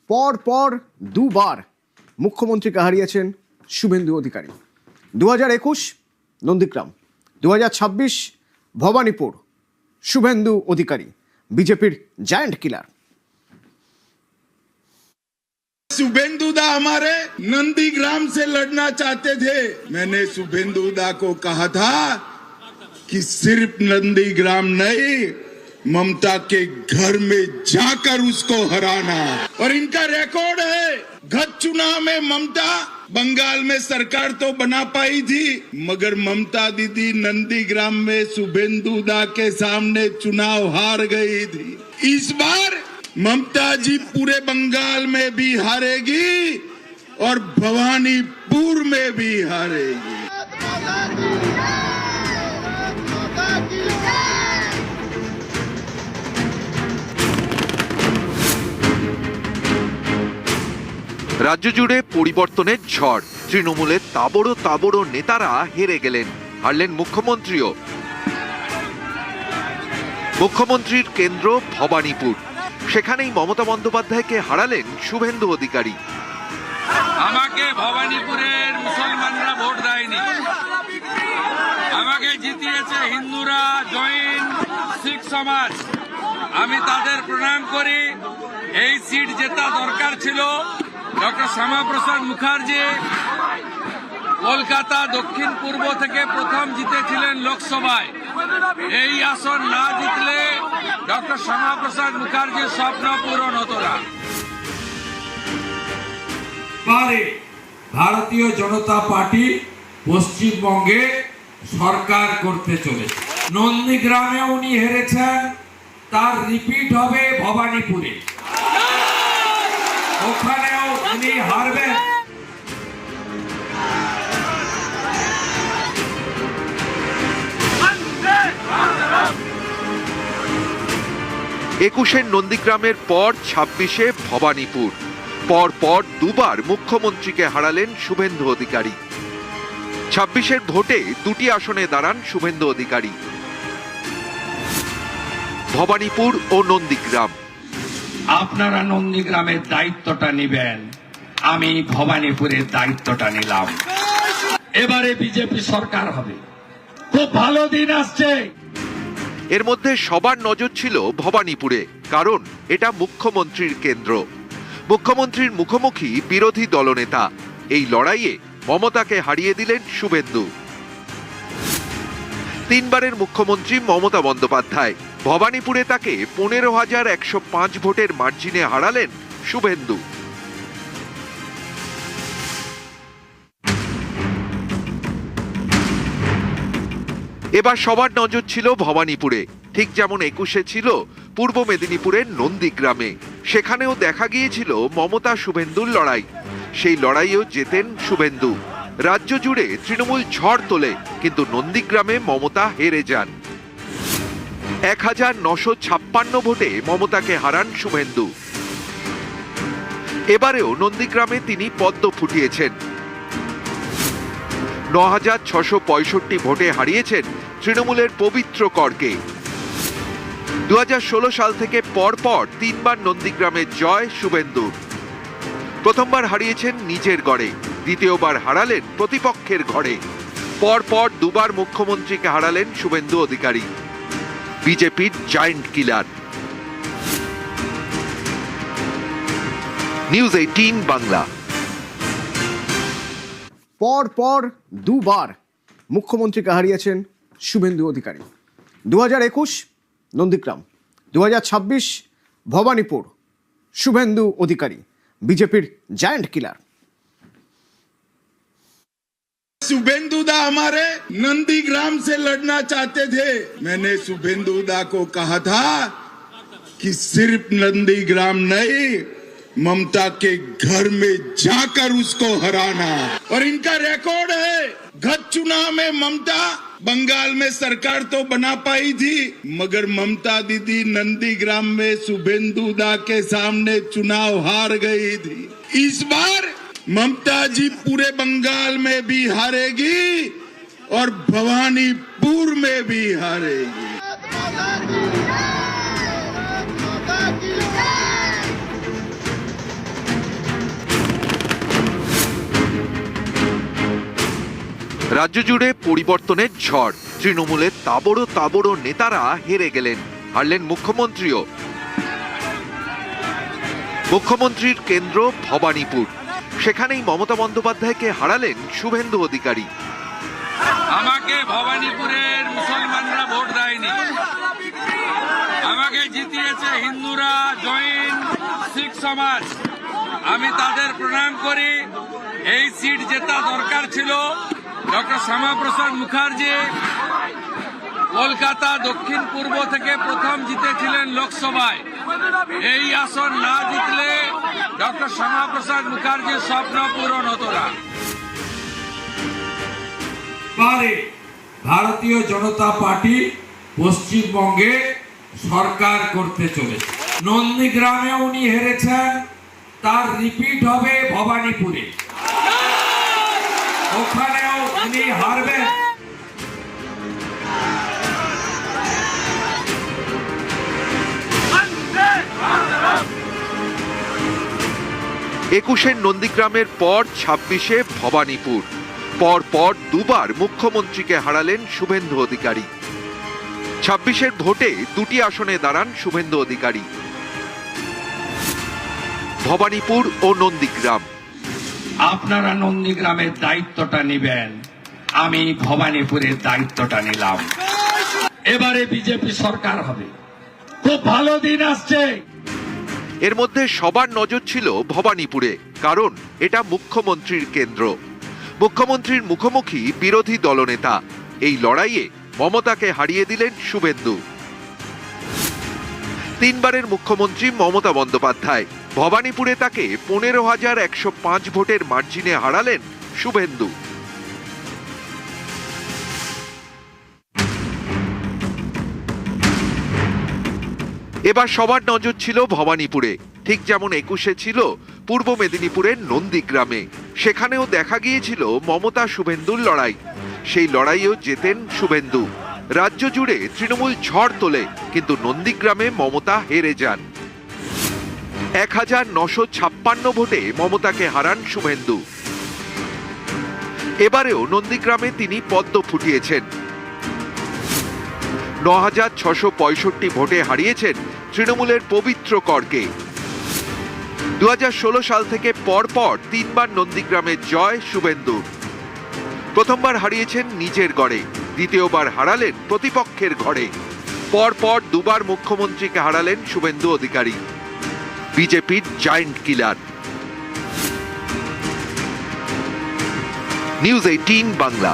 পর পর দুবার মুখ্যমন্ত্রীকে হারিয়েছেন Suvendu Adhikari. 2021 Nandigram, 2026 Bhabanipur. Suvendu Adhikari BJP giant killer. शुभेंदुदा हमारे नंदीग्राम से लड़ना चाहते थे। मैंने शुभेंदुदा को कहा था कि सिर्फ नंदीग्राम नहीं, ममता के घर में जाकर उसको हराना। और इनका रिकॉर्ड है, गत चुनाव में ममता बंगाल में सरकार तो बना पाई थी, मगर ममता दीदी नंदीग्राम में शुभेंदुदा के सामने चुनाव हार गई थी। इस बार ममता जी पूरे बंगाल में भी हारेगी और भवानीपुर में भी हारेगी। রাজ্য জুড়ে পরিবর্তনের ঝড়। তৃণমূলের তাবড়ো তাবড়ো নেতারা হেরে গেলেন, হারলেন মুখ্যমন্ত্রীও। মুখ্যমন্ত্রীর কেন্দ্র ভবানীপুর, সেখানেই মমতা বন্দ্যোপাধ্যায়কে হারালেন শুভেন্দু অধিকারী। আমাকে ভবানীপুরের মুসলমানরা ভোট দেয়নি, আমাকে জিতিয়েছে হিন্দুরা, জৈন, শিখ সমাজ। আমি তাদের প্রণাম করি। এই সিট জেতা দরকার ছিল। ডক্টর শ্যামাপ্রসাদ মুখার্জি কলকাতা দক্ষিণ পূর্ব থেকে প্রথম জিতেছিলেন লোকসভায়। এই আসন না জিতলে ডক্টর শ্যামাপ্রসাদ মুখার্জির স্বপ্ন পূরণ হতো না। ভারতীয় জনতা পার্টি পশ্চিমবঙ্গে সরকার করতে চলেছে। নন্দীগ্রামে উনি হেরেছেন, তার রিপিট হবে ভবানীপুরে, ওখানেও উনি হারবেন। 21 নন্দীগ্রামের পর 26 ভবানীপুর। পর পর দুবার মুখ্যমন্ত্রীকে হারালেন শুভেন্দু অধিকারী। 26 ভোটে দুটি আসনে দাঁড়ান শুভেন্দু অধিকারী, ভবানীপুর ও নন্দীগ্রাম। আপনারা নন্দীগ্রামের দায়িত্বটা নেবেন, আমি ভবানীপুরের দায়িত্বটা নিলাম। এবারে বিজেপি সরকার হবে, খুব ভালো দিন আসছে। এর মধ্যে সবার নজর ছিল ভবানীপুরে, কারণ এটা মুখ্যমন্ত্রীর কেন্দ্র। মুখ্যমন্ত্রীর মুখোমুখি বিরোধী দলনেতা। এই লড়াইয়ে মমতাকে হারিয়ে দিলেন শুভেন্দু। তিনবারের মুখ্যমন্ত্রী মমতা বন্দ্যোপাধ্যায় ভবানীপুরে তাকে 15,105 ভোটের মার্জিনে হারালেন শুভেন্দু। এবার সবার নজর ছিল ভবানীপুরে, ঠিক যেমন 21-এ ছিল পূর্ব মেদিনীপুরের নন্দীগ্রামে। সেখানেও দেখা গিয়েছিল মমতা শুভেন্দুর লড়াই। সেই লড়াইও জেতেন শুভেন্দু। রাজ্য জুড়ে তৃণমূল ঝড় তোলে, কিন্তু নন্দীগ্রামে মমতা হেরে যান। 1956 ভোটে মমতাকে হারান শুভেন্দু। এবারেও নন্দীগ্রামে তিনি পদ্ম ফুটিয়েছেন। 9,665 ভোটে হারিয়েছেন তৃণমূলের পবিত্র করকে। 2016 সাল থেকে পরপর তিনবার নন্দীগ্রামের জয় শুভেন্দুর। প্রথমবার হারিয়েছেন নিজের গড়ে, দ্বিতীয়বার হারালেন প্রতিপক্ষের ঘরে। পরপর দুবার মুখ্যমন্ত্রীকে হারালেন শুভেন্দু অধিকারী। বিজেপির জায়ান্ট কিলার। নিউজ 18 বাংলা। পর পর দুবার মুখ্যমন্ত্রীকে হারিয়েছেন Suvendu Adhikari. 2021 Nandigram, 2026 Bhabanipur. Suvendu Adhikari BJP giant killer. शुभेंदुदा हमारे नंदीग्राम से लड़ना चाहते थे। मैंने शुभेंदुदा को कहा था कि सिर्फ नंदीग्राम नहीं, ममता के घर में जाकर उसको हराना। और इनका रिकॉर्ड है, गत चुनाव में ममता बंगाल में सरकार तो बना पाई थी, मगर ममता दीदी नंदीग्राम में शुभेंदुदा के सामने चुनाव हार गई थी। इस बार ममता जी पूरे बंगाल में भी हारेगी और भवानीपुर में भी हारेगी। রাজ্য জুড়ে পরিবর্তনের ঝড়, তৃণমূলের তাবড়ো তাবড়ো নেতারা হেরে গেলেন, হারলেন মুখ্যমন্ত্রীও। মুখ্যমন্ত্রীর কেন্দ্র ভবানীপুর, সেখানেই মমতা বন্দ্যোপাধ্যায়কে হারালেন শুভেন্দু অধিকারী। আমাকে ভবানীপুরের মুসলমানরা ভোট দেয়নি, আমাকে জিতিয়েছে হিন্দুরা, জৈন, শিখ সমাজ। আমি তাদের প্রণাম করি। এই সিট জেতা দরকার ছিল। ডক্টর শ্যামাপ্রসাদ মুখার্জি কলকাতা দক্ষিণ পূর্ব থেকে প্রথম জিতেছিলেন লোকসভায়। এই আসন না জিতলে ডক্টর শ্যামাপ্রসাদ মুখার্জির স্বপ্ন পূরণ হতো না। এবারে ভারতীয় জনতা পার্টি পশ্চিমবঙ্গে সরকার করতে চলেছে। নন্দীগ্রামে উনি হেরেছেন, তার রিপিট হবে ভবানীপুরে, ওখানেও উনি হারবেন। 21 নন্দীগ্রামের পর 26 ভবানীপুর, পর পর দুবার মুখ্যমন্ত্রীকে হারালেন শুভেন্দু অধিকারী। 26 ভোটে দুটি আসনে দাঁড়ান শুভেন্দু অধিকারী, ভবানীপুর ও নন্দীগ্রাম। আপনারা নন্দীগ্রামের দায়িত্বটা নেবেন, আমি ভবানীপুরের দায়িত্বটা নিলাম। এবারে বিজেপি সরকার হবে, খুব ভালো দিন আসছে। এর মধ্যে সবার নজর ছিল ভবানীপুরে, কারণ এটা মুখ্যমন্ত্রীর কেন্দ্র। মুখ্যমন্ত্রীর মুখোমুখি বিরোধী দলনেতা। এই লড়াইয়ে মমতাকে হারিয়ে দিলেন শুভেন্দু। 3 বারের মুখ্যমন্ত্রী মমতা বন্দ্যোপাধ্যায় ভবানীপুরে তাকে 15,105 ভোটের মার্জিনে হারালেন শুভেন্দু। এবার সবার নজর ছিল ভবানীপুরে, ঠিক যেমন 21-এ ছিল পূর্ব মেদিনীপুরের নন্দীগ্রামে। সেখানেও দেখা গিয়েছিল মমতা শুভেন্দুর লড়াই। সেই লড়াইও জেতেন শুভেন্দু। রাজ্য জুড়ে তৃণমূল ঝড় তোলে, কিন্তু নন্দীগ্রামে মমতা হেরে যান। 1956 ভোটে মমতাকে হারান শুভেন্দু। এবারেও নন্দীগ্রামে তিনি পদ্ম ফুটিয়েছেন। 9,665 ভোটে হারিয়েছেন তৃণমূলের পবিত্র করকে। 2016 সাল থেকে পরপর 3 বার নন্দীগ্রামের জয় শুভেন্দু। প্রথমবার হারিয়েছেন নিজের গড়ে, দ্বিতীয়বার হারালেন প্রতিপক্ষের ঘরে। পরপর দুবার মুখ্যমন্ত্রীকে হারালেন শুভেন্দু অধিকারী, বিজেপির জায়েন্ট কিলার। নিউজ 18 বাংলা।